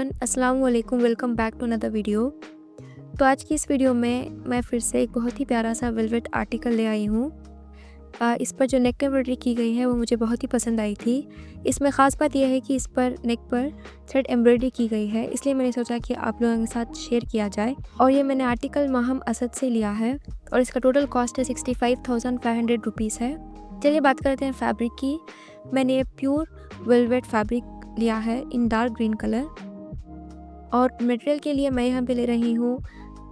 Everyone, अस्सलाम वालेकुम। Welcome back to another video. तो आज की इस वीडियो में मैं फिर से एक बहुत ही प्यारा सा वेलवेट आर्टिकल ले आई हूँ। इस पर जो नेक एम्ब्रॉयडरी की गई है वो मुझे बहुत ही पसंद आई थी। इसमें ख़ास बात यह है कि इस पर नेक पर थ्रेड एम्ब्रॉयडरी की गई है, इसलिए मैंने सोचा कि आप लोगों के साथ शेयर किया जाए। और ये मैंने आर्टिकल माहम असद से लिया है और इसका टोटल कॉस्ट है 65,500 रुपीज़ है। चलिए बात करते हैं फैब्रिक की। मैंने ये प्योर वेलवेट फैब्रिक लिया है इन डार्क ग्रीन कलर। और मटेरियल के लिए मैं यहाँ पे ले रही हूँ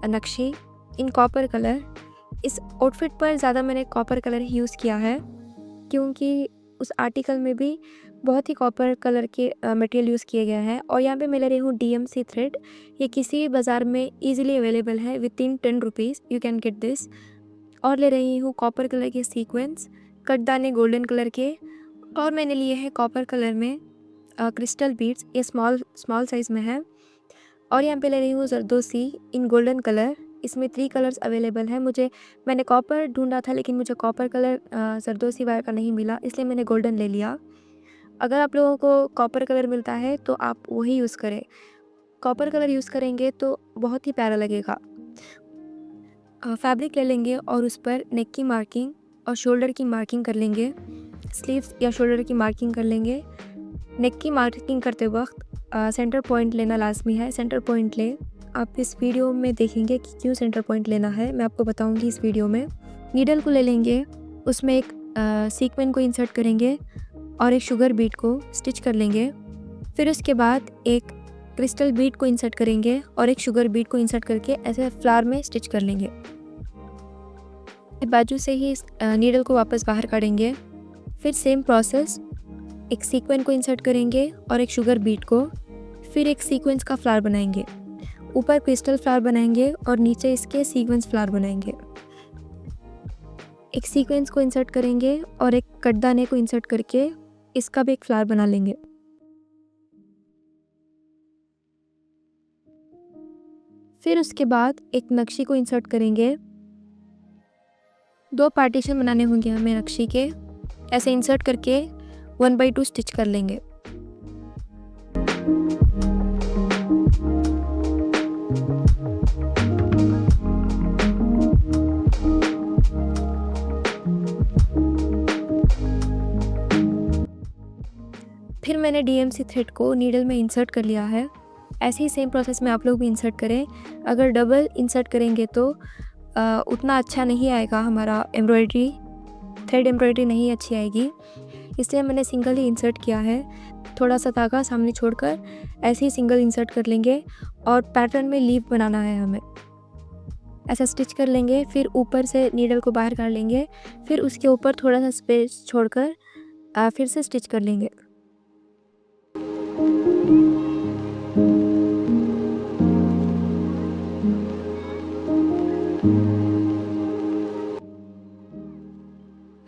नक्शे इन कॉपर कलर। इस आउटफिट पर ज़्यादा मैंने कॉपर कलर ही यूज़ किया है क्योंकि उस आर्टिकल में भी बहुत ही कॉपर कलर के मटेरियल यूज़ किए गए हैं। और यहाँ पे मैं ले रही हूँ DMC थ्रेड। ये किसी भी बाज़ार में ईजिली अवेलेबल है, with in 10 rupees you can get this. और ले रही हूँ कॉपर कलर के सीक्वेंस, कटदाने गोल्डन कलर के। और मैंने लिए हैं कॉपर कलर में क्रिस्टल बीड्स, ये स्मॉल साइज़ में है। और यहाँ पे ले रही हूँ जरदोसी इन गोल्डन कलर। इसमें 3 कलर्स अवेलेबल हैं। मैंने कॉपर ढूंढा था लेकिन मुझे कॉपर कलर जरदोसी वायर का नहीं मिला, इसलिए मैंने गोल्डन ले लिया। अगर आप लोगों को कॉपर कलर मिलता है तो आप वही यूज़ करें। कॉपर कलर यूज़ करेंगे तो बहुत ही प्यारा लगेगा। फैब्रिक ले लेंगे और उस पर नेक की मार्किंग और शोल्डर की मार्किंग कर लेंगे, स्लीव्स या शोल्डर की मार्किंग कर लेंगे। नेक की मार्किंग करते वक्त सेंटर पॉइंट लेना लाजमी है। सेंटर पॉइंट लें। आप इस वीडियो में देखेंगे कि क्यों सेंटर पॉइंट लेना है, मैं आपको बताऊंगी इस वीडियो में। नीडल को ले लेंगे, उसमें एक सीक्वेंस को इंसर्ट करेंगे और एक शुगर बीड को स्टिच कर लेंगे। फिर उसके बाद एक क्रिस्टल बीड को इंसर्ट करेंगे और एक शुगर बीड को इंसर्ट करके ऐसे फ्लावर में स्टिच कर लेंगे। बाजू से ही नीडल को वापस बाहर काटेंगे। फिर सेम प्रोसेस, एक सीक्वेंस को इंसर्ट करेंगे और एक शुगर बीड को, फिर एक सीक्वेंस का फ्लावर बनाएंगे। ऊपर क्रिस्टल फ्लावर बनाएंगे और नीचे इसके सीक्वेंस फ्लावर बनाएंगे। एक सीक्वेंस को इंसर्ट करेंगे और एक कटदाने को इंसर्ट करके इसका भी एक फ्लावर बना लेंगे। फिर उसके बाद एक नक्शी को इंसर्ट करेंगे। 2 पार्टीशन बनाने होंगे हमें नक्शी के। ऐसे इंसर्ट करके 1/2 स्टिच कर लेंगे। फिर मैंने DMC थ्रेड को नीडल में इंसर्ट कर लिया है। ऐसे ही सेम प्रोसेस में आप लोग भी इंसर्ट करें। अगर डबल इंसर्ट करेंगे तो उतना अच्छा नहीं आएगा, हमारा थ्रेड एम्ब्रॉयडरी नहीं अच्छी आएगी, इसलिए मैंने सिंगल ही इंसर्ट किया है। थोड़ा सा धागा सामने छोड़कर ऐसे ही सिंगल इंसर्ट कर लेंगे और पैटर्न में लीफ बनाना है हमें। ऐसा स्टिच कर लेंगे। फिर ऊपर से नीडल को बाहर कर लेंगे। फिर उसके ऊपर थोड़ा सा स्पेस छोड़कर फिर से स्टिच कर लेंगे।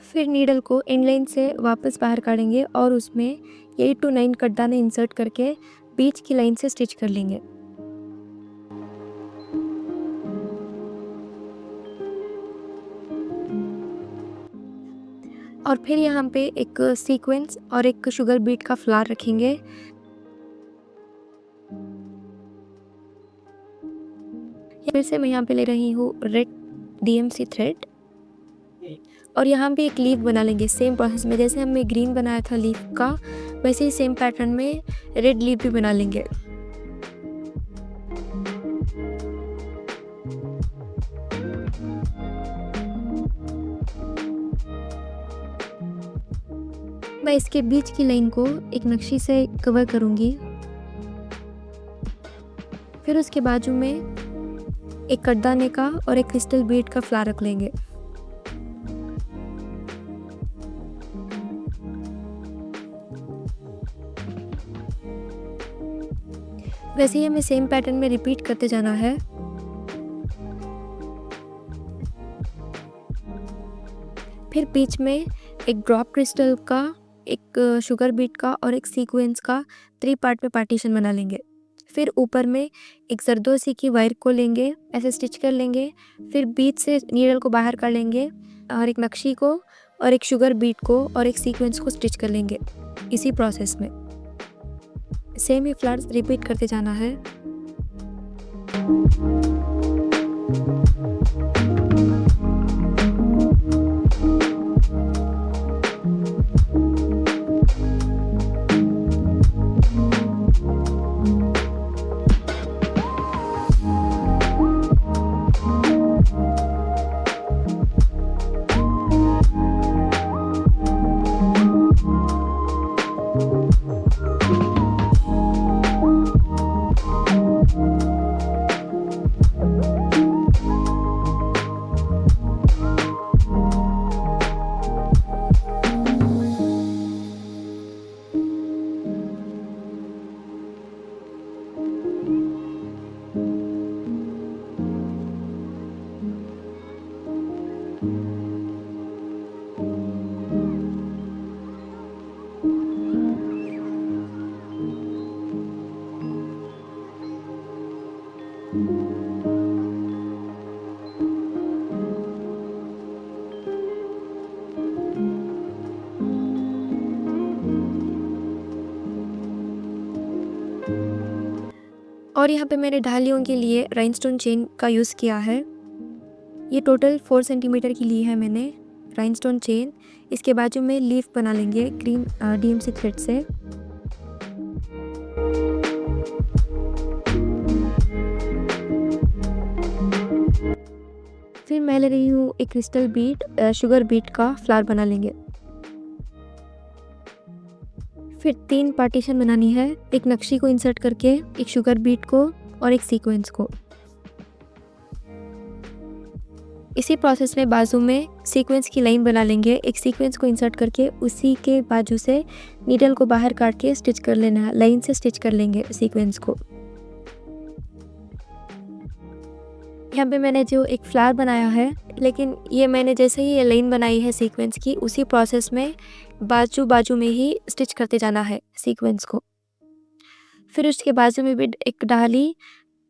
फिर नीडल को एंड लाइन से वापस बाहर काटेंगे और उसमें 8 to 9 कटदाने इंसर्ट करके बीच की लाइन से स्टिच कर लेंगे। और फिर यहाँ पे एक सीक्वेंस और एक शुगर बीट का फ्लावर रखेंगे। फिर से मैं यहाँ पे ले रही हूँ रेड DMC थ्रेड और यहाँ पे एक लीफ बना लेंगे। सेम प्रोसेस में जैसे हमने ग्रीन बनाया था लीफ का, वैसे ही सेम पैटर्न में रेड लीफ भी बना लेंगे। मैं इसके बीच की लाइन को एक नक्शी से कवर करूँगी। फिर उसके बाजू में एक कटदाने का और एक क्रिस्टल बीड का फ्लावर रख लेंगे। वैसे ही हमें सेम पैटर्न में रिपीट करते जाना है। फिर बीच में एक ड्रॉप क्रिस्टल का, एक शुगर बीट का और एक सीक्वेंस का 3 पार्ट में पार्टीशन बना लेंगे। फिर ऊपर में एक जरदोसी की वायर को लेंगे, ऐसे स्टिच कर लेंगे। फिर बीच से नीडल को बाहर कर लेंगे और एक नक्शी को और एक शुगर बीट को और एक सीक्वेंस को स्टिच कर लेंगे इसी प्रोसेस में। सेम ही फ्लावर्स रिपीट करते जाना है। और यहाँ पे मैंने ढालियों के लिए राइनस्टोन चेन का यूज़ किया है। ये टोटल 4 सेंटीमीटर की ली है मैंने राइनस्टोन चेन। इसके बाजू में लीफ बना लेंगे ग्रीन DMC थ्रेड से। फिर मैं ले रही हूँ एक क्रिस्टल बीट, शुगर बीट का फ्लावर बना लेंगे। फिर 3 पार्टीशन बनानी है, एक नक्शी को इंसर्ट करके, एक शुगर बीट को और एक सीक्वेंस को। इसी प्रोसेस में बाजू में सीक्वेंस की लाइन बना लेंगे। एक सीक्वेंस को इंसर्ट करके उसी के बाजू से नीडल को बाहर काट के स्टिच कर लेना है। लाइन से स्टिच कर लेंगे सीक्वेंस को। यहाँ पे मैंने जो एक फ्लावर बनाया है, लेकिन ये मैंने जैसे ही ये लाइन बनाई है सीक्वेंस की, उसी प्रोसेस में बाजू में ही स्टिच करते जाना है सीक्वेंस को। फिर उसके बाजू में भी एक डाली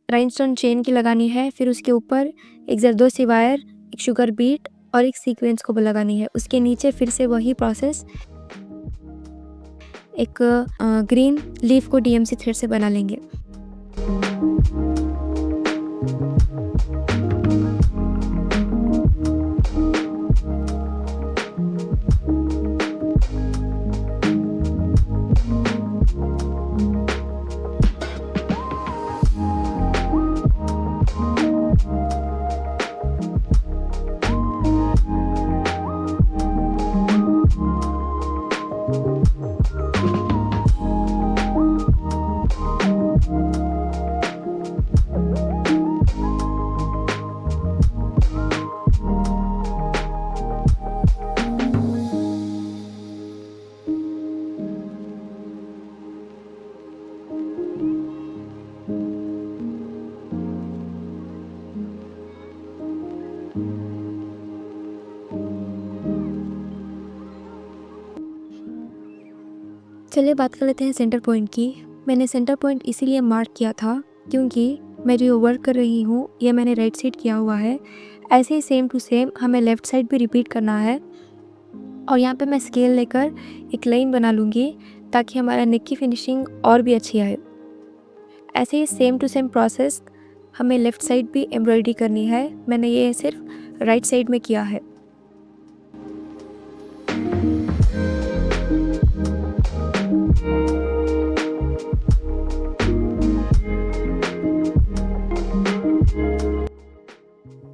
राइनस्टोन चेन की लगानी है। फिर उसके ऊपर एक जरदोसी वायर, एक शुगर बीट और एक सीक्वेंस को लगानी है। उसके नीचे फिर से वही प्रोसेस एक ग्रीन लीफ को DMC थ्रेड से बना लेंगे। चलिए बात कर लेते हैं सेंटर पॉइंट की। मैंने सेंटर पॉइंट इसीलिए मार्क किया था क्योंकि मैं जो वर्क कर रही हूँ ये मैंने राइट साइड किया हुआ है। ऐसे ही सेम टू सेम हमें लेफ़्ट साइड भी रिपीट करना है। और यहाँ पे मैं स्केल लेकर एक लाइन बना लूँगी ताकि हमारा नेक की फिनिशिंग और भी अच्छी आए। ऐसे ही सेम टू सेम प्रोसेस हमें लेफ़्ट साइड भी एम्ब्रॉयडरी करनी है। मैंने ये सिर्फ राइट साइड में किया है।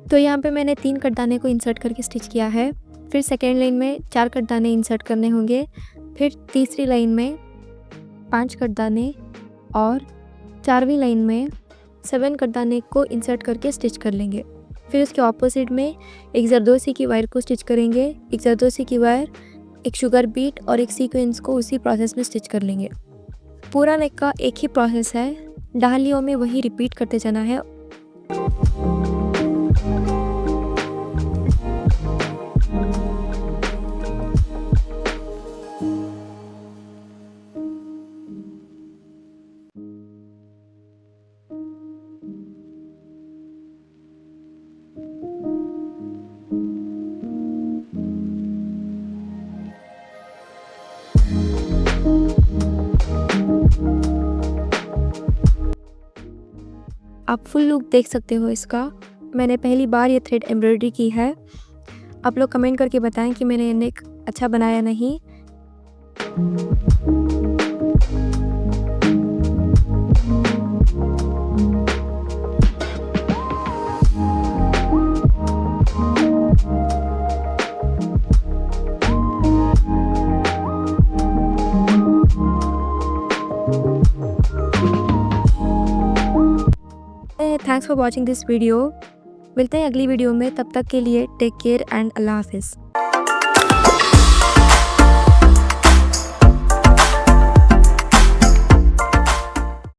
तो यहाँ पे मैंने 3 कटदाने को इंसर्ट करके स्टिच किया है। फिर सेकेंड लाइन में 4 कटदाने इंसर्ट करने होंगे। फिर तीसरी लाइन में 5 कटदाने और 4वीं लाइन में 7 कटदाने को इंसर्ट करके स्टिच कर लेंगे। फिर उसके ऑपोजिट में एक जरदोसी की वायर को स्टिच करेंगे। एक जरदोसी की वायर, एक शुगर बीट और एक सीक्वेंस को उसी प्रोसेस में स्टिच कर लेंगे। पूरा नेक का एक ही प्रोसेस है, डालियों में वही रिपीट करते जाना है। आप फुल लुक देख सकते हो इसका। मैंने पहली बार ये थ्रेड एम्ब्रॉयडरी की है। आप लोग कमेंट करके बताएं कि मैंने नेक अच्छा बनाया नहीं। Thanks for watching this video. मिलते हैं अगली वीडियो में, तब तक के लिए टेक केयर एंड अल्लाह हाफिज़।